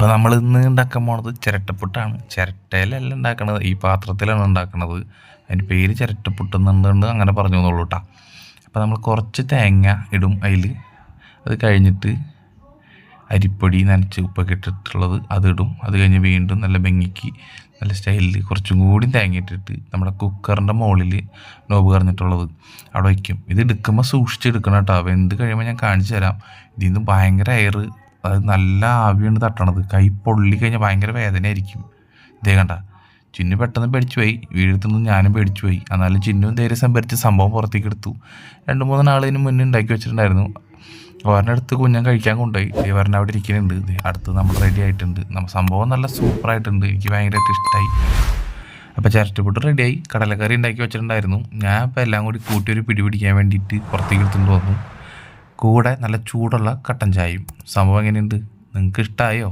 അപ്പോൾ നമ്മൾ ഇന്ന് ഉണ്ടാക്കാൻ പോണത് ചിരട്ടപ്പുട്ടാണ്. ചിരട്ടയിലല്ല ഉണ്ടാക്കണത്, ഈ പാത്രത്തിലാണ് ഉണ്ടാക്കണത്. അതിൻ്റെ പേര് ചിരട്ടപ്പുട്ട് എന്നുണ്ട്, അങ്ങനെ പറഞ്ഞു എന്നുള്ളൂ കേട്ടോ. അപ്പോൾ നമ്മൾ കുറച്ച് തേങ്ങ ഇടും അതിൽ. അത് കഴിഞ്ഞിട്ട് അരിപ്പൊടി നനച്ച് ഉപ്പൊക്കെ ഇട്ടിട്ടുള്ളത് അതിടും. അത് കഴിഞ്ഞ് വീണ്ടും നല്ല ഭംഗിക്ക് നല്ല സ്റ്റൈലിൽ കുറച്ചും കൂടി തേങ്ങ ഇട്ടിട്ട് നമ്മുടെ കുക്കറിൻ്റെ മുകളിൽ നോബ് കറഞ്ഞിട്ടുള്ളത് അവിടെ വയ്ക്കും. ഇത് എടുക്കുമ്പോൾ സൂക്ഷിച്ചെടുക്കണം കേട്ടോ. വെന്ത് കഴിയുമ്പോൾ ഞാൻ കാണിച്ചു തരാം. ഇതിൽ നിന്ന് ഭയങ്കര എയർ, അത് നല്ല ആവിയാണ് തട്ടണത്. കൈ പൊള്ളി കഴിഞ്ഞാൽ ഭയങ്കര വേദനയായിരിക്കും. ഇതേ കണ്ട, ചിന്നു പെട്ടെന്ന് പേടിച്ചു പോയി. വീഴത്തുനിന്ന് ഞാനും പേടിച്ചു പോയി. എന്നാലും ചിന്നു ധൈര്യം സംഭരിച്ച് സംഭവം പുറത്തേക്ക് എടുത്തു. 2-3 നാളിന് മുന്നേ ഉണ്ടാക്കി വെച്ചിട്ടുണ്ടായിരുന്നു. ഓരൻ്റെ അടുത്ത് കുഞ്ഞൻ കഴിക്കാൻ കൊണ്ടുപോയി. ഇവരുടെ അവിടെ ഇരിക്കുന്നുണ്ട്. അടുത്ത് നമ്മൾ റെഡി ആയിട്ടുണ്ട്. സംഭവം നല്ല സൂപ്പറായിട്ടുണ്ട്. എനിക്ക് ഭയങ്കരമായിട്ട് ഇഷ്ടമായി. അപ്പോൾ ചിരട്ടപ്പുട്ട് റെഡിയായി. കടലക്കറി ഉണ്ടാക്കി വെച്ചിട്ടുണ്ടായിരുന്നു. ഞാൻ ഇപ്പോൾ എല്ലാം കൂടി കൂട്ടി ഒരു പിടി പിടിക്കാൻ വേണ്ടിയിട്ട് പുറത്തേക്ക് എടുത്തുകൊണ്ട് വന്നു. കൂടെ നല്ല ചൂടുള്ള കട്ടൻ ചായയും. സംഭവം എങ്ങനെയുണ്ട്? നിങ്ങൾക്ക് ഇഷ്ടമായോ?